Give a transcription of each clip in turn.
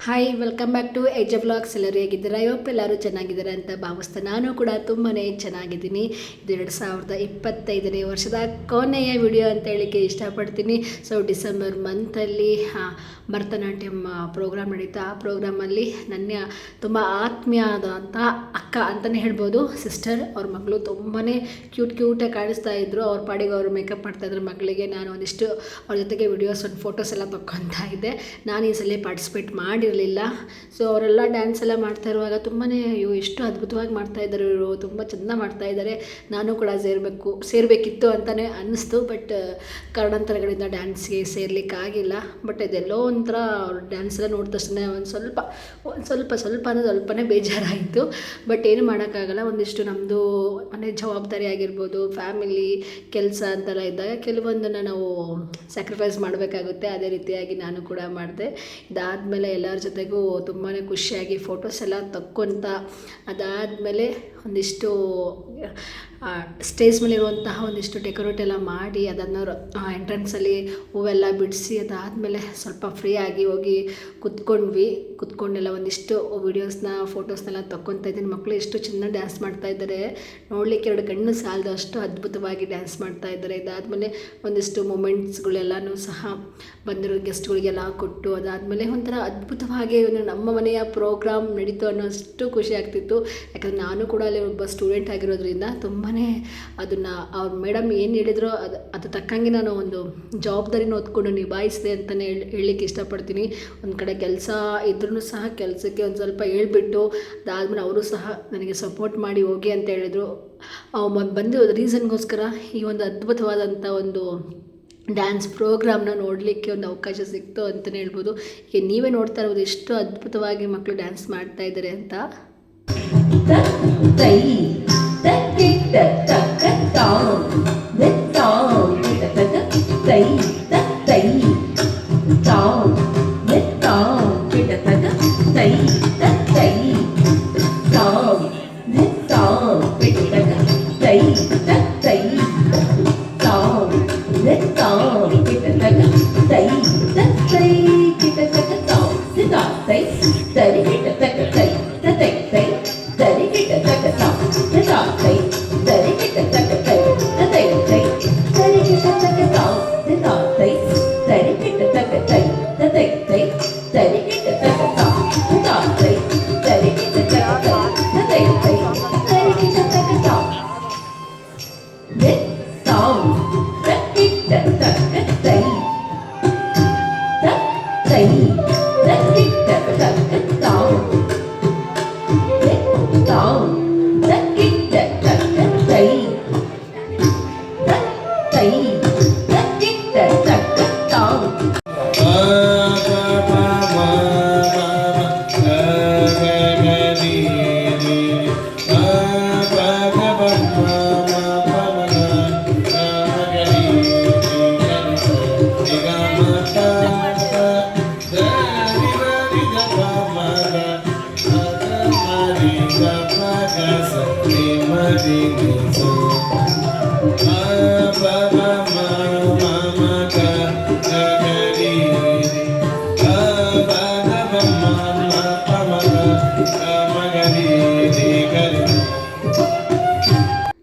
Hi welcome back to ಎಜ್ vlogs. ಎಲ್ಲರೂ ಹೇಗಿದ್ದೀರಾ? ಎಲ್ಲರೂ ಚೆನ್ನಾಗಿದ್ದಾರೆ ಅಂತ ಭಾವಿಸ್ತಾ ನಾನು ಕೂಡ ತುಂಬಾ ಚೆನ್ನಾಗಿದ್ದೀನಿ. ಇದು 2025ನೇ ವರ್ಷದ ಕೊನೆಯ ವಿಡಿಯೋ ಅಂತ ಹೇಳಿಕ್ಕೆ ಇಷ್ಟಪಡ್ತೀನಿ. ಸೊ ಡಿಸೆಂಬರ್ ಮಂತಲ್ಲಿ ಭರತನಾಟ್ಯಂ ಪ್ರೋಗ್ರಾಮ್ ನಡೀತಾ. ಆ ಪ್ರೋಗ್ರಾಮಲ್ಲಿ ನನ್ನ ತುಂಬ ಆತ್ಮೀಯವಾದಂಥ ಅಕ್ಕ ಅಂತಲೇ ಹೇಳ್ಬೋದು, ಸಿಸ್ಟರ್. ಅವ್ರ ಮಗಳು ತುಂಬಾ ಕ್ಯೂಟಾಗಿ ಕಾಣಿಸ್ತಾ ಇದ್ದರು. ಅವ್ರ ಪಾಡಿಗೆ ಅವರು ಮೇಕಪ್ ಮಾಡ್ತಾಯಿದ್ರು ಮಗಳಿಗೆ. ನಾನು ಒಂದಿಷ್ಟು ಅವ್ರ ಜೊತೆಗೆ ವಿಡಿಯೋಸ್ ಫೋಟೋಸ್ ಎಲ್ಲ ತಗೊತಾ ಇದ್ದೆ. ನಾನು ಈ ಸಲ ಪಾರ್ಟಿಸಿಪೇಟ್ ಮಾಡಿರಲಿಲ್ಲ. ಸೊ ಅವರೆಲ್ಲ ಡ್ಯಾನ್ಸ್ ಎಲ್ಲ ಮಾಡ್ತಾ ಇರುವಾಗ ತುಂಬಾ ಎಷ್ಟು ಅದ್ಭುತವಾಗಿ ಮಾಡ್ತಾಯಿದ್ದಾರೆ ಇವರು, ತುಂಬ ಚೆಂದ ಮಾಡ್ತಾಯಿದ್ದಾರೆ. ನಾನು ಕೂಡ ಸೇರಬೇಕಿತ್ತು ಅಂತಲೇ ಅನ್ನಿಸ್ತು. ಬಟ್ ಕಾರಣಾಂತರಗಳಿಂದ ಡ್ಯಾನ್ಸ್ಗೆ ಸೇರ್ಲಿಕ್ಕಾಗಿಲ್ಲ. ಬಟ್ ಇದೆಲ್ಲೋ ಒಂಥರ ಅವ್ರ ಡ್ಯಾನ್ಸ್ ಎಲ್ಲ ನೋಡಿದ ತಕ್ಷಣ ಸ್ವಲ್ಪನೇ ಬೇಜಾರಾಯಿತು. ಬಟ್ ಏನು ಮಾಡೋಕ್ಕಾಗಲ್ಲ. ಒಂದಿಷ್ಟು ನಮ್ಮದು ಮನೆ ಜವಾಬ್ದಾರಿ ಆಗಿರ್ಬೋದು, ಫ್ಯಾಮಿಲಿ ಕೆಲಸ ಅಂತೆಲ್ಲ ಇದ್ದಾಗ ಕೆಲವೊಂದನ್ನು ನಾವು ಸ್ಯಾಕ್ರಿಫೈಸ್ ಮಾಡಬೇಕಾಗುತ್ತೆ. ಅದೇ ರೀತಿಯಾಗಿ ನಾನು ಕೂಡ ಮಾಡಿದೆ. ಇದಾದಮೇಲೆ ಎಲ್ಲರ ಜೊತೆಗೂ ತುಂಬಾ ಖುಷಿಯಾಗಿ ಫೋಟೋಸ್ ಎಲ್ಲ ತಕ್ಕೊಂತ, ಅದಾದಮೇಲೆ ಒಂದಿಷ್ಟು ಸ್ಟೇಜ್ ಮೇಲೆ ಇರುವಂತಹ ಒಂದಿಷ್ಟು ಡೆಕೋರೇಟ್ ಎಲ್ಲ ಮಾಡಿ ಅದನ್ನು ಎಂಟ್ರೆನ್ಸಲ್ಲಿ ಹೂವೆಲ್ಲ ಬಿಡಿಸಿ, ಅದಾದಮೇಲೆ ಸ್ವಲ್ಪ ಫ್ರೀಯಾಗಿ ಹೋಗಿ ಕುತ್ಕೊಂಡೆಲ್ಲ ಒಂದಿಷ್ಟು ವೀಡಿಯೋಸ್ನ ಫೋಟೋಸ್ನೆಲ್ಲ ತಗೊತಾ ಇದ್ದೀನಿ. ಮಕ್ಕಳು ಎಷ್ಟು ಚೆನ್ನಾಗಿ ಡ್ಯಾನ್ಸ್ ಮಾಡ್ತಾಯಿದ್ದಾರೆ, ನೋಡಲಿಕ್ಕೆ 2 ಕಣ್ಣು ಸಾಲದು ಅಷ್ಟು ಅದ್ಭುತವಾಗಿ ಡ್ಯಾನ್ಸ್ ಮಾಡ್ತಾಯಿದ್ದಾರೆ. ಇದಾದಮೇಲೆ ಒಂದಿಷ್ಟು ಮೂಮೆಂಟ್ಸ್ಗಳೆಲ್ಲನೂ ಸಹ ಬಂದಿರೋ ಗೆಸ್ಟ್ಗಳಿಗೆಲ್ಲ ಕೊಟ್ಟು, ಅದಾದಮೇಲೆ ಒಂಥರ ಅದ್ಭುತವಾಗಿ ನಮ್ಮ ಮನೆಯ ಪ್ರೋಗ್ರಾಮ್ ನಡೀತು ಅನ್ನೋಷ್ಟು ಖುಷಿ ಆಗ್ತಿತ್ತು. ಯಾಕಂದರೆ ನಾನು ಕೂಡ ಅಲ್ಲಿ ಒಬ್ಬ ಸ್ಟೂಡೆಂಟ್ ಆಗಿರೋದ್ರಿಂದ ತುಂಬಾ ಅದನ್ನು ಅವ್ರ ಮೇಡಮ್ ಏನು ಹೇಳಿದ್ರೋ ಅದು ತಕ್ಕಂಗೆ ನಾನು ಒಂದು ಜವಾಬ್ದಾರಿನ ಹೊತ್ಕೊಂಡು ನಿಭಾಯಿಸಿದೆ ಅಂತಲೇ ಹೇಳಲಿಕ್ಕೆ ಇಷ್ಟಪಡ್ತೀನಿ. ಒಂದು ಕಡೆ ಕೆಲಸ ಇದ್ರೂ ಸಹ ಕೆಲಸಕ್ಕೆ ಒಂದು ಸ್ವಲ್ಪ ಹೇಳ್ಬಿಟ್ಟು, ಅದಾದಮೇಲೆ ಅವರು ಸಹ ನನಗೆ ಸಪೋರ್ಟ್ ಮಾಡಿ ಹೋಗಿ ಅಂತ ಹೇಳಿದರು. ಬಂದು ರೀಸನ್ಗೋಸ್ಕರ ಈ ಒಂದು ಅದ್ಭುತವಾದಂಥ ಒಂದು ಡ್ಯಾನ್ಸ್ ಪ್ರೋಗ್ರಾಮ್ನ ನೋಡಲಿಕ್ಕೆ ಒಂದು ಅವಕಾಶ ಸಿಕ್ತು ಅಂತಲೇ ಹೇಳ್ಬೋದು. ಈಗ ನೀವೇ ನೋಡ್ತಾ ಇರ್ಬೋದು ಎಷ್ಟು ಅದ್ಭುತವಾಗಿ ಮಕ್ಕಳು ಡ್ಯಾನ್ಸ್ ಮಾಡ್ತಾ ಇದ್ದಾರೆ ಅಂತ.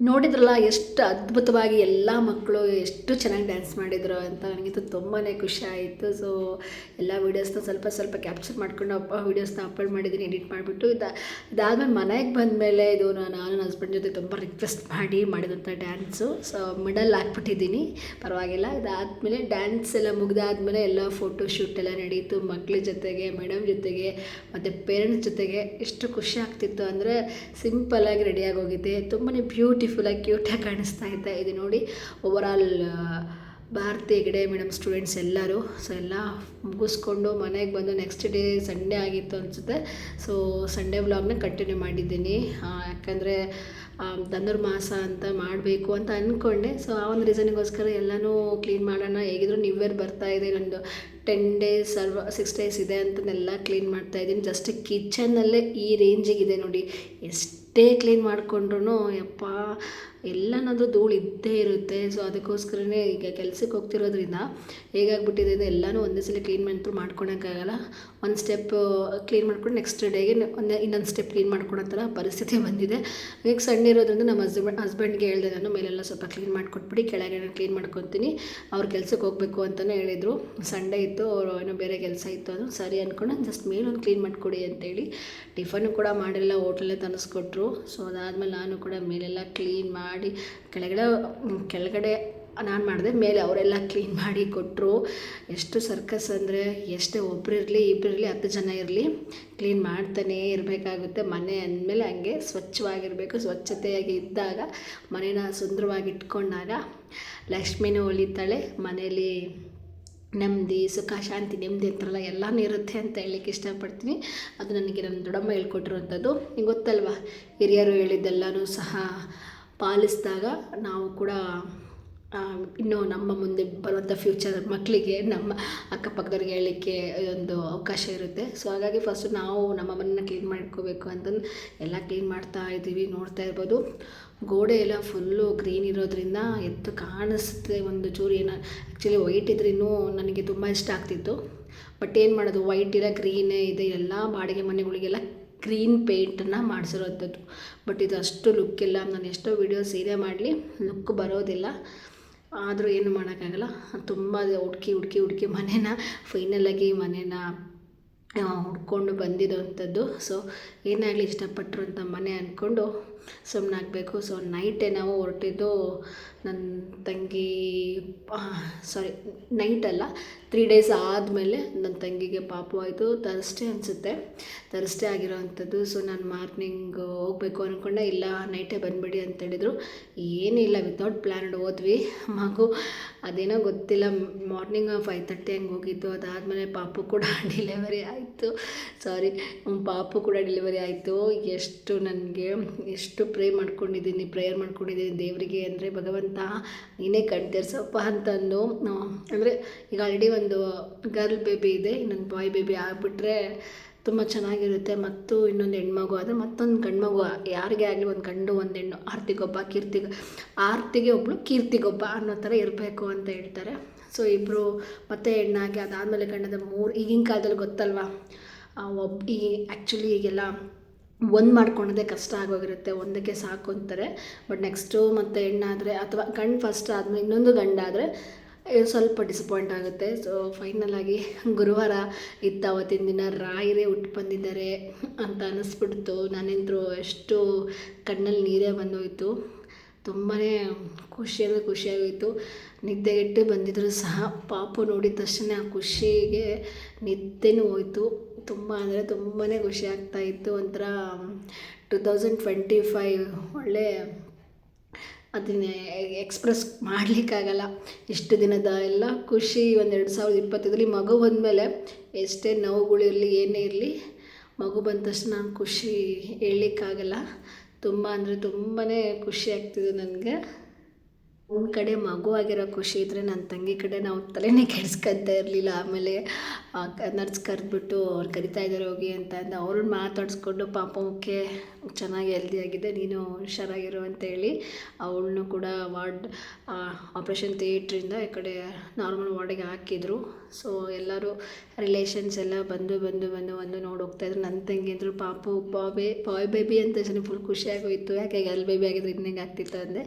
ನೋಡಿದ್ರಲ್ಲ ಎಷ್ಟು ಅದ್ಭುತವಾಗಿ ಎಲ್ಲ ಮಕ್ಕಳು ಎಷ್ಟು ಚೆನ್ನಾಗಿ ಡ್ಯಾನ್ಸ್ ಮಾಡಿದ್ರು ಅಂತ ನನಗಿಂತೂ ತುಂಬಾ ಖುಷಿ ಆಯಿತು. ಸೊ ಎಲ್ಲ ವೀಡಿಯೋಸ್ನ ಸ್ವಲ್ಪ ಕ್ಯಾಪ್ಚರ್ ಮಾಡ್ಕೊಂಡು ವೀಡಿಯೋಸ್ನ ಅಪ್ಲೋಡ್ ಮಾಡಿದ್ದೀನಿ, ಎಡಿಟ್ ಮಾಡಿಬಿಟ್ಟು. ಇದಾದಮೇಲೆ ಮನೆಗೆ ಬಂದಮೇಲೆ ಇದು ನಾನು ನನ್ನ ಹಸ್ಬೆಂಡ್ ಜೊತೆ ತುಂಬ ರಿಕ್ವೆಸ್ಟ್ ಮಾಡಿದಂಥ ಡ್ಯಾನ್ಸು. ಸೊ ಮಿಡಲ್ ಹಾಕ್ಬಿಟ್ಟಿದ್ದೀನಿ, ಪರವಾಗಿಲ್ಲ. ಇದಾದಮೇಲೆ ಡ್ಯಾನ್ಸ್ ಎಲ್ಲ ಮುಗಿದಾದ್ಮೇಲೆ ಎಲ್ಲ ಫೋಟೋ ಶೂಟ್ ಎಲ್ಲ ನಡೀತು ಮಕ್ಕಳ ಜೊತೆಗೆ, ಮೇಡಮ್ ಜೊತೆಗೆ ಮತ್ತು ಪೇರೆಂಟ್ಸ್ ಜೊತೆಗೆ. ಎಷ್ಟು ಖುಷಿ ಆಗ್ತಿತ್ತು ಅಂದರೆ ಸಿಂಪಲ್ಲಾಗಿ ರೆಡಿಯಾಗಿ ಹೋಗಿದ್ದೆ. ತುಂಬಾ ಬ್ಯೂಟಿಫುಲ್ಲಾಗಿ ಕ್ಯೂಟಾಗಿ ಕಾಣಿಸ್ತಾ ಇದ್ದೆ. ಇದು ನೋಡಿ overall Bharati Hegde madam students ಎಲ್ಲರೂ. ಸೊ ಎಲ್ಲ ಮುಗಿಸ್ಕೊಂಡು ಮನೆಗೆ ಬಂದು ನೆಕ್ಸ್ಟ್ ಡೇ ಸಂಡೇ ಆಗಿತ್ತು ಅನಿಸುತ್ತೆ. ಸೊ ಸಂಡೇ ವ್ಲಾಗ್ನ ಕಂಟಿನ್ಯೂ ಮಾಡಿದ್ದೀನಿ. ಯಾಕಂದರೆ ಧನುರ್ಮಾಸ ಅಂತ ಮಾಡಬೇಕು ಅಂತ ಅಂದ್ಕೊಂಡೆ. ಸೊ ಆ ಒಂದು ರೀಸನಿಗೋಸ್ಕರ ಎಲ್ಲನೂ ಕ್ಲೀನ್ ಮಾಡೋಣ. ಹೇಗಿದ್ರು ನ್ಯೂ ಇಯರ್ ಬರ್ತಾ ಇದೆ, ನಂದು 10 ಡೇಸ್ 6 ಡೇಸ್ ಇದೆ ಅಂತನೆಲ್ಲ ಕ್ಲೀನ್ ಮಾಡ್ತಾಯಿದ್ದೀನಿ. ಜಸ್ಟ್ ಕಿಚನಲ್ಲೇ ಈ ರೇಂಜಿಗಿದೆ ನೋಡಿ. ಎಷ್ಟೇ ಕ್ಲೀನ್ ಮಾಡಿಕೊಂಡ್ರು ಯಪ್ಪ ಎಲ್ಲನಾದರೂ ಧೂಳು ಇದ್ದೇ ಇರುತ್ತೆ. ಸೊ ಅದಕ್ಕೋಸ್ಕರನೇ ಈಗ ಕೆಲ್ಸಕ್ಕೆ ಹೋಗ್ತಿರೋದ್ರಿಂದ ಹೇಗಾಗ್ಬಿಟ್ಟಿದೆ ಅಂದರೆ ಎಲ್ಲನೂ ಒಂದೇ ಸಲ ಕ್ಲೀನ್ ಮಾಡ್ಕೊಳಕ್ಕಾಗಲ್ಲ. ಒಂದು ಸ್ಟೆಪ್ ಕ್ಲೀನ್ ಮಾಡ್ಕೊಂಡು ನೆಕ್ಸ್ಟ್ ಡೇಗೆ ಇನ್ನೊಂದು ಸ್ಟೆಪ್ ಕ್ಲೀನ್ ಮಾಡ್ಕೊಳೋ ಥರ ಪರಿಸ್ಥಿತಿ ಬಂದಿದೆ. ಈಗ ಸಣ್ಣ ಇರೋದ್ರಿಂದ ನಮ್ಮ ಹಸ್ಬೆಂಡ್ಗೆ ಹೇಳಿದೆ, ನಾನು ಮೇಲೆಲ್ಲ ಸ್ವಲ್ಪ ಕ್ಲೀನ್ ಮಾಡಿಕೊಟ್ಬಿಡಿ, ಕೆಳಗೆ ನಾನು ಕ್ಲೀನ್ ಮಾಡ್ಕೊತೀನಿ, ಅವ್ರು ಕೆಲ್ಸಕ್ಕೆ ಹೋಗಬೇಕು ಅಂತಲೇ ಹೇಳಿದರು. ಸಂಡೇ ಇತ್ತು, ಅವರು ಏನೋ ಬೇರೆ ಕೆಲಸ ಇತ್ತು, ಅದು ಸರಿ ಅಂದ್ಕೊಂಡು ಜಸ್ಟ್ ಮೇಲೊಂದು ಕ್ಲೀನ್ ಮಾಡಿಕೊಡಿ ಅಂತೇಳಿ. ಟಿಫನ್ನು ಕೂಡ ಮಾಡಿಲ್ಲ, ಹೋಟ್ಲಲ್ಲೇ ತರಿಸ್ಕೊಟ್ರು. ಸೊ ಅದಾದಮೇಲೆ ನಾನು ಕೂಡ ಮೇಲೆಲ್ಲ ಕ್ಲೀನ್ ಮಾಡಿ ಕೆಳಗಡೆ ನಾನು ಮಾಡಿದೆ, ಮೇಲೆ ಅವರೆಲ್ಲ ಕ್ಲೀನ್ ಮಾಡಿ ಕೊಟ್ಟರು. ಎಷ್ಟು ಸರ್ಕಸ್ ಅಂದರೆ ಎಷ್ಟೇ ಒಬ್ಬರಿರಲಿ ಇಬ್ಬರಿರಲಿ 10 ಜನ ಇರಲಿ ಕ್ಲೀನ್ ಮಾಡ್ತಾನೇ ಇರಬೇಕಾಗುತ್ತೆ. ಮನೆ ಅಂದಮೇಲೆ ಹಂಗೆ ಸ್ವಚ್ಛವಾಗಿರಬೇಕು. ಸ್ವಚ್ಛತೆಯಾಗಿ ಇದ್ದಾಗ ಮನೇನ ಸುಂದರವಾಗಿ ಇಟ್ಕೊಂಡಾಗ ಲಕ್ಷ್ಮಿನೂ ಒಲಿತಾಳೆ, ಮನೇಲಿ ನೆಮ್ಮದಿ ಸುಖ ಶಾಂತಿ ನೆಮ್ಮದಿ ಅಂತಾರಲ್ಲ ಎಲ್ಲನೂ ಇರುತ್ತೆ ಅಂತ ಹೇಳಲಿಕ್ಕೆ ಇಷ್ಟಪಡ್ತೀನಿ. ಅದು ನನಗೆ ನನ್ನ ದೊಡ್ಡಮ್ಮ ಹೇಳ್ಕೊಟ್ಟಿರುವಂಥದ್ದು. ನಿಂಗೆ ಗೊತ್ತಲ್ವ, ಹಿರಿಯರು ಹೇಳಿದ್ದೆಲ್ಲನೂ ಸಹ ಪಾಲಿಸಿದಾಗ ನಾವು ಕೂಡ ಇನ್ನೂ ನಮ್ಮ ಮುಂದೆ ಬರುವಂಥ ಫ್ಯೂಚರ್ ಮಕ್ಕಳಿಗೆ ನಮ್ಮ ಅಕ್ಕಪಕ್ಕದವ್ರಿಗೆ ಹೇಳಲಿಕ್ಕೆ ಒಂದು ಅವಕಾಶ ಇರುತ್ತೆ. ಸೊ ಹಾಗಾಗಿ ಫಸ್ಟು ನಾವು ನಮ್ಮ ಮನೆಯನ್ನು ಕ್ಲೀನ್ ಮಾಡ್ಕೋಬೇಕು ಅಂತಂದು ಎಲ್ಲ ಕ್ಲೀನ್ ಮಾಡ್ತಾ ಇದ್ದೀವಿ. ನೋಡ್ತಾ ಇರ್ಬೋದು, ಗೋಡೆ ಎಲ್ಲ ಫುಲ್ಲು ಗ್ರೀನ್ ಇರೋದ್ರಿಂದ ಎದ್ದು ಕಾಣಿಸುತ್ತೆ. ಒಂದು ಚೂರು ಏನೋ ಆ್ಯಕ್ಚುಲಿ ವೈಟ್ ಇದ್ರೂ ನನಗೆ ತುಂಬ ಇಷ್ಟ ಆಗ್ತಿತ್ತು. ಬಟ್ ಏನು ಮಾಡೋದು, ವೈಟ್ ಇಲ್ಲ ಗ್ರೀನೇ ಇದೆ. ಎಲ್ಲ ಬಾಡಿಗೆ ಮನೆಗಳಿಗೆಲ್ಲ ಗ್ರೀನ್ ಪೇಂಟನ್ನು ಮಾಡಿಸಿರೋಂಥದ್ದು. ಬಟ್ ಇದು ಅಷ್ಟು ಲುಕ್ ಇಲ್ಲ. ನಾನು ಎಷ್ಟೋ ವೀಡಿಯೋಸ್ ಏನೇ ಮಾಡಲಿ ಲುಕ್ ಬರೋದಿಲ್ಲ. ಆದರೂ ಏನು ಮಾಡೋಕ್ಕಾಗಲ್ಲ. ತುಂಬ ಹುಡುಕಿ ಮನೇನ ಫೈನಲಾಗಿ ಮನೇನ ಹುಡ್ಕೊಂಡು ಬಂದಿರೋವಂಥದ್ದು. ಸೊ ಏನಾಗಲಿ ಇಷ್ಟಪಟ್ಟರು ಅಂತ ಮನೆ ಅಂದ್ಕೊಂಡು ಸುಮ್ಮನಾಗಬೇಕು. ಸೊ ನೈಟೇ ನಾವು ಹೊರಟಿದ್ದು. ನನ್ನ ತಂಗಿ ನೈಟಲ್ಲ 3 ಡೇಸ್ ಆದಮೇಲೆ ನನ್ನ ತಂಗಿಗೆ ಪಾಪು ಆಯಿತು. ಥರ್ಸ್ಡೇ ಅನಿಸುತ್ತೆ, ಥರ್ಸ್ಡೇ ಆಗಿರೋವಂಥದ್ದು. ಸೊ ನಾನು ಮಾರ್ನಿಂಗ್ ಹೋಗಬೇಕು ಅಂದ್ಕೊಂಡೆ, ಇಲ್ಲ ನೈಟೇ ಬಂದುಬಿಡಿ ಅಂತ ಹೇಳಿದರು. ಏನಿಲ್ಲ, ವಿತೌಟ್ ಪ್ಲ್ಯಾನ್ ಹೋದ್ವಿ. ಮಗು ಅದೇನೋ ಗೊತ್ತಿಲ್ಲ, ಮಾರ್ನಿಂಗ್ 5:30 ಹಂಗೆ ಹೋಗಿದ್ದು. ಅದಾದಮೇಲೆ ಪಾಪು ಕೂಡ ಡೆಲಿವರಿ ಆಯಿತು. ಪಾಪು ಕೂಡ ಡೆಲಿವರಿ ಆಯಿತು. ಎಷ್ಟು ಪ್ರೇಯರ್ ಮಾಡ್ಕೊಂಡಿದ್ದೀನಿ ದೇವರಿಗೆ ಅಂದರೆ, ಭಗವಂತ ನೀನೇ ಕಣ್ತೇರ್ಸಪ್ಪ ಅಂತಂದು. ಅಂದರೆ ಈಗ ಆಲ್ರೆಡಿ ಒಂದು ಗರ್ಲ್ ಬೇಬಿ ಇದೆ, ಇನ್ನೊಂದು ಬಾಯ್ ಬೇಬಿ ಆಗಿಬಿಟ್ರೆ ತುಂಬ ಚೆನ್ನಾಗಿರುತ್ತೆ. ಮತ್ತು ಇನ್ನೊಂದು ಹೆಣ್ಮಗು ಆದರೆ ಮತ್ತೊಂದು ಗಂಡು ಮಗು, ಯಾರಿಗೇ ಆಗಲಿ ಒಂದು ಗಂಡು ಒಂದು ಹೆಣ್ಣು, ಆರ್ತಿಗೆ ಒಬ್ಬಳು ಕೀರ್ತಿಗೊಬ್ಬ ಅನ್ನೋ ಥರ ಇರಬೇಕು ಅಂತ ಹೇಳ್ತಾರೆ. ಸೊ ಇಬ್ಬರು ಮತ್ತೆ ಹೆಣ್ಣಾಗಿ ಅದಾದಮೇಲೆ ಗಂಡದ 3 ಈಗಿನ ಕಾಲದಲ್ಲಿ ಗೊತ್ತಲ್ವ, ಆ್ಯಕ್ಚುಲಿ ಈಗೆಲ್ಲ ಒಂದು ಮಾಡ್ಕೊಳ್ಳೋದೇ ಕಷ್ಟ ಆಗೋಗಿರುತ್ತೆ, ಒಂದಕ್ಕೆ ಸಾಕು ಅಂತಾರೆ. ಬಟ್ ನೆಕ್ಸ್ಟು ಮತ್ತು ಹೆಣ್ಣಾದರೆ ಅಥವಾ ಗಂಡು ಫಸ್ಟ್ ಆದಮೇಲೆ ಇನ್ನೊಂದು ಗಂಡಾದರೆ ಸ್ವಲ್ಪ ಡಿಸಪಾಯಿಂಟ್ ಆಗುತ್ತೆ. ಸೊ ಫೈನಲಾಗಿ ಗುರುವಾರ ಇತ್ತು, ಅವತ್ತಿನ ದಿನ ರಾಯರೇ ಹುಟ್ಟು ಬಂದಿದ್ದಾರೆ ಅಂತ ಅನ್ನಿಸ್ಬಿಡ್ತು. ನಾನಂತರೂ ಎಷ್ಟು ಕಣ್ಣಲ್ಲಿ ನೀರೇ ಬಂದೋಯ್ತು. ತುಂಬಾ ಖುಷಿಯಾಗೋಯಿತು. ನಿದ್ದೆಗೆಟ್ಟು ಬಂದಿದ್ದರೂ ಸಹ ಪಾಪು ನೋಡಿದ ತಕ್ಷಣ ಆ ಖುಷಿಗೆ ನಿದ್ದೆನೂ ಹೋಯಿತು. ತುಂಬ ಅಂದರೆ ತುಂಬಾ ಖುಷಿ ಆಗ್ತಾಯಿತ್ತು. ಒಂಥರ 2025 ಒಳ್ಳೆ ಅದನ್ನೇ ಎಕ್ಸ್ಪ್ರೆಸ್ ಮಾಡಲಿಕ್ಕಾಗಲ್ಲ. ಇಷ್ಟು ದಿನದ ಎಲ್ಲ ಖುಷಿ 2025ರಲ್ಲಿ ಮಗು ಬಂದಮೇಲೆ ಎಷ್ಟೇ ನೋವುಗಳಿರಲಿ ಏನೇ ಇರಲಿ, ಮಗು ಬಂದ ತಕ್ಷಣ ನಾನು ಖುಷಿ ಹೇಳಲಿಕ್ಕಾಗಲ್ಲ. ತುಂಬ ಅಂದರೆ ತುಂಬಾ ಖುಷಿ ಆಗ್ತಿದೆ ನನಗೆ. ಒಂದು ಕಡೆ ಮಗು ಆಗಿರೋ ಖುಷಿ ಇದ್ದರೆ ನನ್ನ ತಂಗಿ ಕಡೆ ನಾವು ತಲೆನೇ ಕೆಡಿಸ್ಕೊತಾ ಇರಲಿಲ್ಲ. ಆಮೇಲೆ ನರ್ಸ್ ಕರೆದ್ಬಿಟ್ಟು ಅವ್ರು ಕರಿತಾ ಇದ್ದಾರೆ ಹೋಗಿ ಅಂತ ಅಂದು ಅವ್ರನ್ನ ಮಾತಾಡಿಸ್ಕೊಂಡು, ಪಾಪಕ್ಕೆ ಚೆನ್ನಾಗಿ ಹೆಲ್ದಿಯಾಗಿದೆ, ನೀನು ಹುಷಾರಾಗಿರು ಅಂತೇಳಿ ಅವಳನ್ನು ಕೂಡ ಆಪ್ರೇಷನ್ ಥಿಯೇಟ್ರಿಂದ ಈ ಕಡೆ ನಾರ್ಮಲ್ ವಾರ್ಡಿಗೆ ಹಾಕಿದರು. ಸೊ ಎಲ್ಲರೂ ರಿಲೇಷನ್ಸ್ ಎಲ್ಲ ಬಂದು ನೋಡಿ ಹೋಗ್ತಾಯಿದ್ರು. ನನ್ನ ತಂಗಿ ಅಂದರು ಪಾಪು ಬಾಯ್ ಬೇಬಿ ಅಂತ ಫುಲ್ ಖುಷಿಯಾಗೋಯಿತು. ಯಾಕೆ ಗರ್ಲ್ ಬೇಬಿ ಆಗಿದ್ರೆ ಇನ್ನೇಗೆ ಆಗ್ತಿತ್ತು ಅಂದೆ.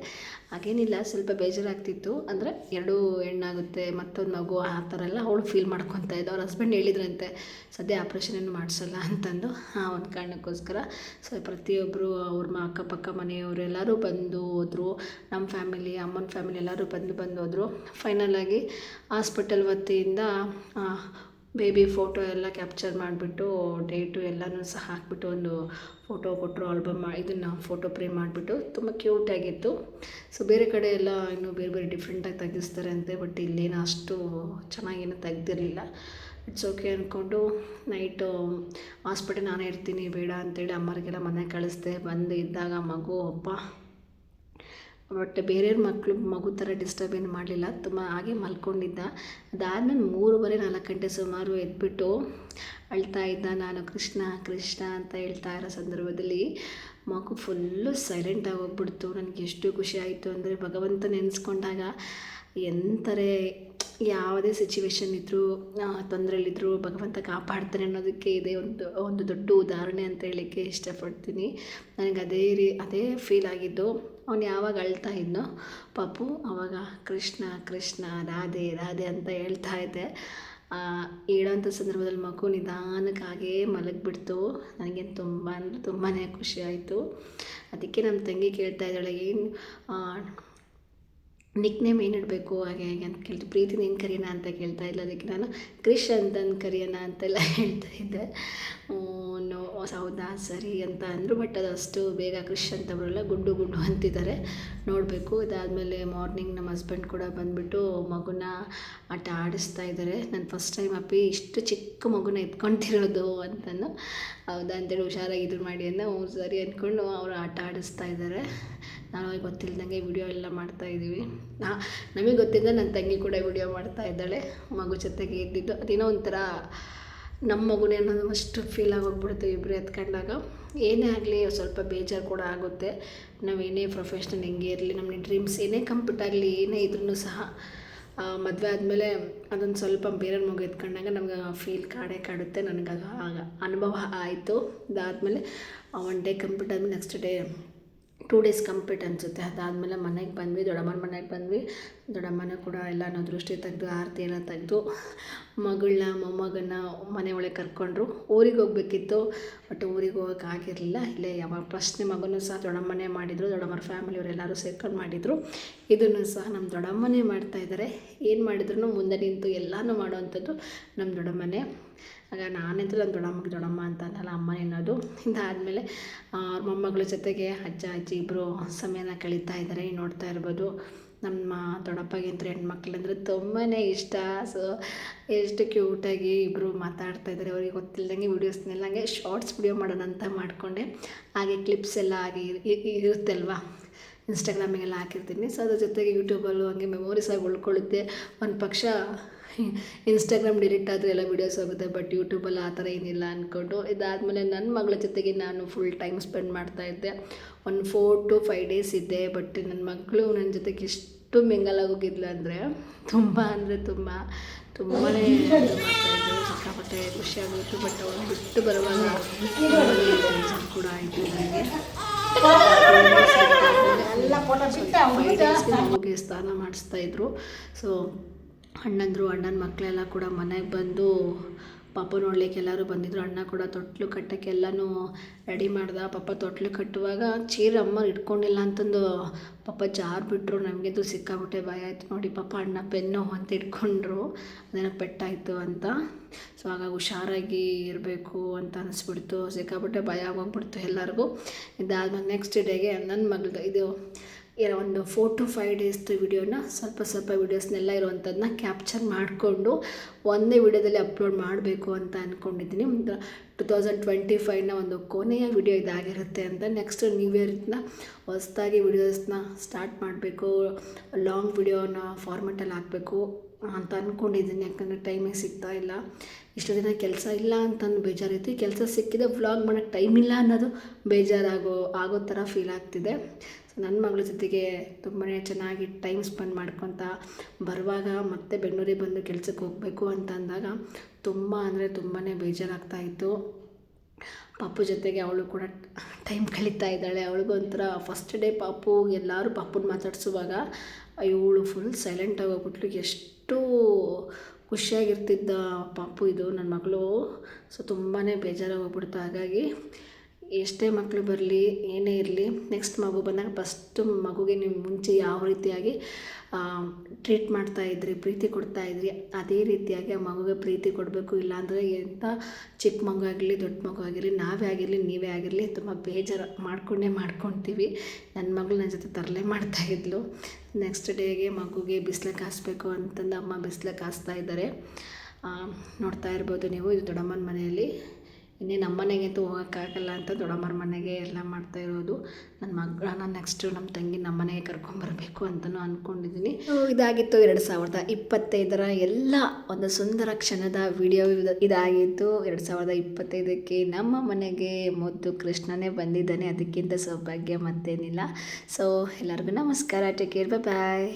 ಹಾಗೇನಿಲ್ಲ, ಸ್ವಲ್ಪ ಬೇಜಾರಾಗ್ತಿತ್ತು. ಅಂದರೆ 2 ಹೆಣ್ಣಾಗುತ್ತೆ ಮತ್ತೊಂದು ಮಗು ಆ ಥರ ಎಲ್ಲ ಅವಳು ಫೀಲ್ ಮಾಡ್ಕೊತಾ ಇದ್ದ. ಅವ್ರ ಹಸ್ಬೆಂಡ್ ಹೇಳಿದ್ರಂತೆ ಸದ್ಯ ಆಪ್ರೇಷನ್ ಏನು ಮಾಡಿಸಲ್ಲ ಅಂತಂದು, ಒಂದು ಕಾರಣಕ್ಕೋಸ್ಕರ. ಸೊ ಪ್ರತಿಯೊಬ್ಬರು ಅವ್ರ ಅಕ್ಕಪಕ್ಕ ಮನೆಯವರು ಎಲ್ಲರೂ ಬಂದು ಹೋದರು. ನಮ್ಮ ಫ್ಯಾಮಿಲಿ, ಅಮ್ಮನ ಫ್ಯಾಮಿಲಿ ಎಲ್ಲರೂ ಬಂದು ಹೋದರು. ಫೈನಲಾಗಿ ಹಾಸ್ಪಿಟಲ್ ವತಿಯಿಂದ ಬೇಬಿ ಫೋಟೋ ಎಲ್ಲ ಕ್ಯಾಪ್ಚರ್ ಮಾಡಿಬಿಟ್ಟು ಡೇಟು ಎಲ್ಲನೂ ಸಹ ಹಾಕ್ಬಿಟ್ಟು ಒಂದು ಫೋಟೋ ಕೊಟ್ಟರು. ಆಲ್ಬಮ್ ಇದನ್ನು ಫೋಟೋ ಫ್ರೇಮ್ ಮಾಡಿಬಿಟ್ಟು ತುಂಬ ಕ್ಯೂಟಾಗಿತ್ತು. ಸೊ ಬೇರೆ ಕಡೆ ಎಲ್ಲ ಇನ್ನೂ ಬೇರೆ ಡಿಫ್ರೆಂಟಾಗಿ ತೆಗಿಸ್ತಾರೆ ಅಂತೆ. ಬಟ್ ಇಲ್ಲೇನೋ ಅಷ್ಟು ಚೆನ್ನಾಗೇನು ತೆಗ್ದಿರಲಿಲ್ಲ. ಇಟ್ಸ್ ಓಕೆ ಅಂದ್ಕೊಂಡು ನೈಟು ಹಾಸ್ಪಿಟಲ್ ನಾನೇ ಇರ್ತೀನಿ ಬೇಡ ಅಂತೇಳಿ ಅಮ್ಮರಿಗೆಲ್ಲ ಮನೆಗೆ ಕಳಿಸ್ದೆ. ಬಂದು ಇದ್ದಾಗ ಮಗು ಬಟ್ ಬೇರೆಯವ್ರ ಮಗು ಥರ ಡಿಸ್ಟರ್ಬ್ ಏನು ಮಾಡಲಿಲ್ಲ, ತುಂಬ ಹಾಗೆ ಮಲ್ಕೊಂಡಿದ್ದ. ಅದಾದಮೇಲೆ 3:30-4 ಗಂಟೆ ಸುಮಾರು ಎದ್ಬಿಟ್ಟು ಅಳ್ತಾ ಇದ್ದ. ನಾನು ಕೃಷ್ಣ ಕೃಷ್ಣ ಅಂತ ಹೇಳ್ತಾ ಇರೋ ಸಂದರ್ಭದಲ್ಲಿ ಮಗು ಫುಲ್ಲು ಸೈಲೆಂಟಾಗಿ ಹೋಗ್ಬಿಡ್ತು. ನನಗೆ ಎಷ್ಟು ಖುಷಿ ಆಯಿತು ಅಂದರೆ, ಭಗವಂತ ನೆನೆಸ್ಕೊಂಡಾಗ ಎಂಥರೇ ಯಾವುದೇ ಸಿಚುವೇಶನ್ ಇದ್ದರೂ, ತೊಂದರೆಯಲ್ಲಿದ್ದರೂ ಭಗವಂತ ಕಾಪಾಡ್ತಾನೆ ಅನ್ನೋದಕ್ಕೆ ಇದೇ ಒಂದು ದೊಡ್ಡ ಉದಾಹರಣೆ ಅಂತ ಹೇಳಲಿಕ್ಕೆ ಇಷ್ಟಪಡ್ತೀನಿ. ನನಗೆ ಅದೇ ಫೀಲ್ ಆಗಿದ್ದು. ಅವನು ಯಾವಾಗ ಅಳ್ತಾ ಇದ್ನೋ ಪಾಪು, ಆವಾಗ ಕೃಷ್ಣ ಕೃಷ್ಣ ರಾಧೆ ರಾಧೆ ಅಂತ ಹೇಳ್ತಾ ಇದ್ದೆ. ಹೇಳೋಂಥ ಸಂದರ್ಭದಲ್ಲಿ ಮಗು ನಿಧಾನಕ್ಕೆ ಹಾಗೇ ಮಲಗಿಬಿಡ್ತು. ನನಗೆ ತುಂಬ ಅಂದರೆ ತುಂಬಾ ಖುಷಿ ಆಯಿತು. ಅದಕ್ಕೆ ನಮ್ಮ ತಂಗಿ ಕೇಳ್ತಾ ಇದ್ದಾಳೆ, ಏನು ನಿಕ್ ನೇಮ್ ಏನು ಇಡಬೇಕು ಹಾಗೆ ಹೇಗೆ ಅಂತ ಕೇಳ್ತು. ಪ್ರೀತಿನ ಏನು ಕರೆಯೋಣ ಅಂತ ಕೇಳ್ತಾ ಇಲ್ಲ. ಅದಕ್ಕೆ ನಾನು ಕ್ರಿಶ್ ಅಂತಂದು ಕರೆಯೋಣ ಅಂತೆಲ್ಲ ಹೇಳ್ತಾ ಇದ್ದೆ. ನೋ ಹೌದಾ ಸರಿ ಅಂತ ಅಂದರು. ಬಟ್ ಅದು ಅಷ್ಟು ಬೇಗ ಕ್ರಿಶ್ ಅಂತ ಬರೋಲ್ಲ, ಗುಡ್ಡು ಗುಡ್ಡು ಅಂತಿದ್ದಾರೆ, ನೋಡಬೇಕು. ಇದಾದಮೇಲೆ ಮಾರ್ನಿಂಗ್ ನಮ್ಮ ಹಸ್ಬೆಂಡ್ ಕೂಡ ಬಂದುಬಿಟ್ಟು ಮಗುನ ಆಟ ಆಡಿಸ್ತಾ ಇದ್ದಾರೆ. ನಾನು ಫಸ್ಟ್ ಟೈಮ್ ಅಪ್ಪಿ ಇಷ್ಟು ಚಿಕ್ಕ ಮಗುನ ಎತ್ಕೊತಿರೋದು ಅಂತಂದು. ಹೌದಾ ಅಂತೇಳಿ ಹುಷಾರಾಗಿ ಇದು ಮಾಡಿ ಅನ್ನೋ ಸರಿ ಅಂದ್ಕೊಂಡು ಅವರು ಆಟ ಆಡಿಸ್ತಾ ಇದ್ದಾರೆ. ನಾವು ಗೊತ್ತಿಲ್ಲದಂಗೆ ವಿಡಿಯೋ ಎಲ್ಲ ಮಾಡ್ತಾಯಿದ್ದೀವಿ. ನಮಗೆ ಗೊತ್ತಿದ್ದ ನನ್ನ ತಂಗಿ ಕೂಡ ವಿಡಿಯೋ ಮಾಡ್ತಾ ಇದ್ದಾಳೆ ಮಗು ಜೊತೆಗೆ ಇದ್ದಿದ್ದು. ಅದೇನೋ ಒಂಥರ ನಮ್ಮ ಮಗುನೇ ಅನ್ನೋದು ಅಷ್ಟು ಫೀಲ್ ಆಗೋಗ್ಬಿಡುತ್ತೆ ಇಬ್ಬರು ಎತ್ಕೊಂಡಾಗ. ಏನೇ ಆಗಲಿ ಸ್ವಲ್ಪ ಬೇಜಾರು ಕೂಡ ಆಗುತ್ತೆ. ನಾವೇನೇ ಪ್ರೊಫೆಷ್ನಲ್ ಹೆಂಗೆ ಇರಲಿ, ನಮ್ಮ ಡ್ರೀಮ್ಸ್ ಏನೇ ಕಂಪ್ಲೀಟ್ ಆಗಲಿ, ಏನೇ ಇದ್ರೂ ಸಹ ಮದುವೆ ಆದಮೇಲೆ ಅದೊಂದು ಸ್ವಲ್ಪ ಬೇರೆ ಮಗು ಎತ್ಕೊಂಡಾಗ ನಮ್ಗೆ ಫೀಲ್ ಕಾಡುತ್ತೆ. ನನಗೆ ಆಗ ಅನುಭವ ಆಯಿತು. ಅದಾದಮೇಲೆ 1 ಡೇ ಕಂಪ್ಲೀಟ್ ಆದಮೇಲೆ ನೆಕ್ಸ್ಟ್ ಡೇ 2 ಡೇಸ್ ಕಂಪ್ಲೀಟ್ ಅನಿಸುತ್ತೆ. ಅದಾದಮೇಲೆ ಮನೆಗೆ ಬಂದ್ವಿ, ದೊಡ್ಡಮ್ಮನ ಮನೆಗೆ ಬಂದ್ವಿ. ದೊಡ್ಡಮ್ಮನ ಕೂಡ ಎಲ್ಲನೂ ದೃಷ್ಟಿ ತೆಗೆದು ಆರತಿ ಎಲ್ಲ ತೆಗೆದು ಮಗಳನ್ನ ಮೊಮ್ಮಗನ್ನ ಮನೆ ಒಳಗೆ ಕರ್ಕೊಂಡ್ರು. ಊರಿಗೆ ಹೋಗ್ಬೇಕಿತ್ತು, ಬಟ್ ಊರಿಗೆ ಹೋಗೋಕ್ಕಾಗಿರಲಿಲ್ಲ. ಇಲ್ಲೇ ಯಾವಾಗ ಪ್ರಶ್ನೆ ಮಗನೂ ಸಹ ದೊಡ್ಡಮ್ಮನೇ ಮಾಡಿದರು. ದೊಡ್ಡಮ್ಮರ ಫ್ಯಾಮಿಲಿಯವರೆಲ್ಲರೂ ಸೇರ್ಕೊಂಡು ಮಾಡಿದರು. ಇದನ್ನು ಸಹ ನಮ್ಮ ದೊಡ್ಡಮ್ಮನೇ ಮಾಡ್ತಾಯಿದ್ದಾರೆ. ಏನು ಮಾಡಿದ್ರು ಮುಂದೆ ನಿಂತು ಎಲ್ಲನೂ ಮಾಡೋವಂಥದ್ದು ನಮ್ಮ ದೊಡ್ಡಮ್ಮನೇ. ಆಗ ನಾನಂತೂ ನನ್ನ ದೊಡ್ಡಮ್ಮ ಅಂತ ಅನ್ನಲ್ಲ, ಅಮ್ಮನೇ ಅನ್ನೋದು. ಇದಾದಮೇಲೆ ಅವ್ರ ಮೊಮ್ಮಗಳ ಜೊತೆಗೆ ಅಜ್ಜ ಅಜ್ಜಿ ಇಬ್ಬರು ಸಮಯನ ಕಳೀತಾ ಇದ್ದಾರೆ. ನೋಡ್ತಾ ಇರ್ಬೋದು. ನಮ್ಮ ದೊಡ್ಡಪ್ಪಗಂತೂ ಹೆಣ್ಮಕ್ಳಂದ್ರೆ ತುಂಬಾ ಇಷ್ಟ. ಸೊ ಎಷ್ಟು ಕ್ಯೂಟಾಗಿ ಇಬ್ಬರು ಮಾತಾಡ್ತಾ ಇದ್ದಾರೆ. ಅವ್ರಿಗೆ ಗೊತ್ತಿಲ್ಲದಂಗೆ ವೀಡಿಯೋಸ್ನೆಲ್ಲ ಹಂಗೆ ಶಾರ್ಟ್ಸ್ ವಿಡಿಯೋ ಮಾಡೋಣ ಅಂತ ಮಾಡಿಕೊಂಡೆ. ಹಾಗೆ ಕ್ಲಿಪ್ಸ್ ಎಲ್ಲ ಹಾಗೆ ಇರುತ್ತೆ ಅಲ್ವಾ, ಇನ್ಸ್ಟಾಗ್ರಾಮಿಗೆಲ್ಲ ಹಾಕಿರ್ತೀನಿ. ಸೊ ಅದ್ರ ಜೊತೆಗೆ ಯೂಟ್ಯೂಬಲ್ಲೂ ಹಂಗೆ ಮೆಮೊರೀಸ್ ಆಗಿ ಉಳ್ಕೊಳ್ಳುತ್ತೆ. ಒಂದು ಪಕ್ಷ ಇನ್ಸ್ಟಾಗ್ರಾಮ್ ಡಿಲೀಟ್ ಆದರೆ ಎಲ್ಲ ವೀಡಿಯೋಸ್ ಹೋಗುತ್ತೆ, ಬಟ್ ಯೂಟ್ಯೂಬಲ್ಲಿ ಆ ಥರ ಏನಿಲ್ಲ ಅಂದ್ಕೊಂಡು. ಇದಾದಮೇಲೆ ನನ್ನ ಮಗಳ ಜೊತೆಗೆ ನಾನು ಫುಲ್ ಟೈಮ್ ಸ್ಪೆಂಡ್ ಮಾಡ್ತಾಯಿದ್ದೆ. ಒಂದು 4 to 5 ಡೇಸ್ ಇದ್ದೆ. ಬಟ್ ನನ್ನ ಮಗಳು ನನ್ನ ಜೊತೆಗೆ ಎಷ್ಟು ಮಿಂಗಲಾಗೋಗಿದ್ಲು ಅಂದರೆ ತುಂಬಾ ಮಾಡ್ತಾಯಿದ್ರು. ಸಿಕ್ಕಾಪಟ್ಟೆ ಖುಷಿಯಾಗಿತ್ತು. ಬಟ್ ಅವನು ಬಿಟ್ಟು ಬರುವಾಗ ಬೇಜಾರು ಕೂಡ ಆಯಿತು ನನಗೆ. 5 ಡೇಸ್ಗೆ ಮಗುಗೆ ಸ್ನಾನ ಮಾಡಿಸ್ತಾಯಿದ್ರು. ಸೊ ಅಣ್ಣನ ಮಕ್ಕಳೆಲ್ಲ ಕೂಡ ಮನೆಗೆ ಬಂದು ಪಾಪ ನೋಡ್ಲಿಕ್ಕೆ ಎಲ್ಲರೂ ಬಂದಿದ್ದರು. ಅಣ್ಣ ಕೂಡ ತೊಟ್ಲು ಕಟ್ಟೋಕ್ಕೆ ಎಲ್ಲನೂ ರೆಡಿ ಮಾಡ್ದೆ. ಪಾಪ ತೊಟ್ಲು ಕಟ್ಟುವಾಗ ಚೀರ ಅಮ್ಮ ಇಟ್ಕೊಂಡಿಲ್ಲ ಅಂತಂದು ಪಾಪ ಜಾರ್ಬಿಟ್ರು. ನಮಗಂತೂ ಸಿಕ್ಕಾಬಿಟ್ಟೆ ಭಯ ಆಯಿತು. ನೋಡಿ ಪಾಪ ಅಣ್ಣ ಪೆನ್ನು ಅಂತ ಇಟ್ಕೊಂಡ್ರು, ಅದೇನೋ ಪೆಟ್ಟಾಯಿತು ಅಂತ. ಸೊ ಹಾಗಾಗಿ ಹುಷಾರಾಗಿ ಇರಬೇಕು ಅಂತ ಅನಿಸ್ಬಿಡ್ತು. ಸಿಕ್ಕಾಬಿಟ್ಟೆ ಭಯ ಆಗೋಗ್ಬಿಡ್ತು ಎಲ್ಲರಿಗೂ. ಇದಾದ್ಮೇಲೆ ನೆಕ್ಸ್ಟ್ ಡೇಗೆ ನನ್ನ ಮಗಳದು ಇದು ಒಂದು 4 to 5 ಡೇಸ್ದು ವಿಡಿಯೋನ ಸ್ವಲ್ಪ ವೀಡಿಯೋಸ್ನೆಲ್ಲ ಇರುವಂಥದ್ದನ್ನ ಕ್ಯಾಪ್ಚರ್ ಮಾಡಿಕೊಂಡು ಒಂದೇ ವಿಡಿಯೋದಲ್ಲಿ ಅಪ್ಲೋಡ್ ಮಾಡಬೇಕು ಅಂತ ಅಂದ್ಕೊಂಡಿದ್ದೀನಿ. 2025ನ ಒಂದು ಕೊನೆಯ ವಿಡಿಯೋ ಇದಾಗಿರುತ್ತೆ ಅಂತ. ನೆಕ್ಸ್ಟ್ ನ್ಯೂ ಇಯರ್ನ ಹೊಸದಾಗಿ ವಿಡಿಯೋಸ್ನ ಸ್ಟಾರ್ಟ್ ಮಾಡಬೇಕು, ಲಾಂಗ್ ವಿಡಿಯೋನ ಫಾರ್ಮೆಟಲ್ಲಿ ಹಾಕಬೇಕು ಅಂತ ಅಂದ್ಕೊಂಡಿದ್ದೀನಿ. ಯಾಕಂದರೆ ಟೈಮೇ ಸಿಗ್ತಾ ಇಲ್ಲ. ಇಷ್ಟು ದಿನ ಕೆಲಸ ಇಲ್ಲ ಅಂತಂದು ಬೇಜಾರೈತಿ, ಕೆಲಸ ಸಿಕ್ಕಿದೆ ವ್ಲಾಗ್ ಮಾಡೋಕ್ಕೆ ಟೈಮ್ ಇಲ್ಲ ಅನ್ನೋದು ಆಗೋ ಥರ ಫೀಲ್ ಆಗ್ತಿದೆ. ನನ್ನ ಮಗಳ ಜೊತೆಗೆ ತುಂಬಾ ಚೆನ್ನಾಗಿ ಟೈಮ್ ಸ್ಪೆಂಡ್ ಮಾಡ್ಕೊತ ಬರುವಾಗ ಮತ್ತೆ ಬೆಂಗಳೂರಿಗೆ ಬಂದು ಕೆಲಸಕ್ಕೆ ಹೋಗಬೇಕು ಅಂತ ಅಂದಾಗ ತುಂಬಾ ಬೇಜಾರಾಗ್ತಾಯಿತ್ತು. ಪಾಪು ಜೊತೆಗೆ ಅವಳು ಕೂಡ ಟೈಮ್ ಕಳೀತಾ ಇದ್ದಾಳೆ. ಅವಳಿಗೂ ಒಂಥರ ಫಸ್ಟ್ ಡೇ ಪಾಪು ಎಲ್ಲರೂ ಪಾಪುನ ಮಾತಾಡಿಸುವಾಗ ಇವಳು ಫುಲ್ ಸೈಲೆಂಟಾಗಿ ಹೋಗ್ಬಿಟ್ಲು. ಎಷ್ಟು ಖುಷಿಯಾಗಿರ್ತಿದ್ದ ಪಾಪು ಇದು ನನ್ನ ಮಗಳು. ಸೊ ತುಂಬಾ ಬೇಜಾರಾಗಿ ಹೋಗ್ಬಿಡ್ತು. ಹಾಗಾಗಿ ಎಷ್ಟೇ ಮಕ್ಕಳು ಬರಲಿ ಏನೇ ಇರಲಿ, ನೆಕ್ಸ್ಟ್ ಮಗು ಬಂದಾಗ ಫಸ್ಟು ಮಗುಗೆ ನೀವು ಮುಂಚೆ ಯಾವ ರೀತಿಯಾಗಿ ಟ್ರೀಟ್ ಮಾಡ್ತಾಯಿದ್ರಿ, ಪ್ರೀತಿ ಕೊಡ್ತಾಯಿದ್ರಿ, ಅದೇ ರೀತಿಯಾಗಿ ಆ ಮಗುಗೆ ಪ್ರೀತಿ ಕೊಡಬೇಕು. ಇಲ್ಲಾಂದರೆ ಎಂಥ ಚಿಕ್ಕ ಮಗು ಆಗಲಿ ದೊಡ್ಡ ಮಗು ಆಗಿರಲಿ, ನಾವೇ ಆಗಿರಲಿ ನೀವೇ ಆಗಿರಲಿ ತುಂಬ ಬೇಜಾರು ಮಾಡ್ಕೊತೀವಿ. ನನ್ನ ಮಗಳು ನನ್ನ ಜೊತೆ ತರಲೆ ಮಾಡ್ತಾಯಿದ್ಲು. ನೆಕ್ಸ್ಟ್ ಡೇಗೆ ಮಗುಗೆ ಬಿಸಿಲು ಕಾಯಿಸ್ಬೇಕು ಅಂತಂದು ಅಮ್ಮ ಬಿಸಿಲು ಕಾಯಿಸ್ತಾ ಇದ್ದಾರೆ. ನೋಡ್ತಾ ಇರ್ಬೋದು ನೀವು. ಇದು ದೊಡ್ಡಮ್ಮನ ಮನೆಯಲ್ಲಿ ಇನ್ನೇ ನಮ್ಮ ಮನೆಗಂತೂ ಹೋಗೋಕ್ಕಾಗಲ್ಲ ಅಂತ ದೊಡ್ಡಮ್ಮರ ಮನೆಗೆ ಎಲ್ಲ ಮಾಡ್ತಾ ಇರೋದು. ನನ್ನ ಮಗಳನ್ನ ನೆಕ್ಸ್ಟು ನಮ್ಮ ತಂಗಿ ನಮ್ಮ ಮನೆಗೆ ಕರ್ಕೊಂಬರಬೇಕು ಅಂತಲೂ ಅಂದ್ಕೊಂಡಿದ್ದೀನಿ. ಇದಾಗಿತ್ತು 2025ರ ಎಲ್ಲ ಒಂದು ಸುಂದರ ಕ್ಷಣದ ವಿಡಿಯೋ ಇದಾಗಿತ್ತು. 2025ಕ್ಕೆ ನಮ್ಮ ಮನೆಗೆ ಮುದ್ದು ಕೃಷ್ಣನೇ ಬಂದಿದ್ದಾನೆ, ಅದಕ್ಕಿಂತ ಸೌಭಾಗ್ಯ ಮತ್ತೇನಿಲ್ಲ. ಸೊ ಎಲ್ಲರಿಗೂ ನಮಸ್ಕಾರ, ಟೇಕ್ ಕೇರ್, ಬಾಯ್.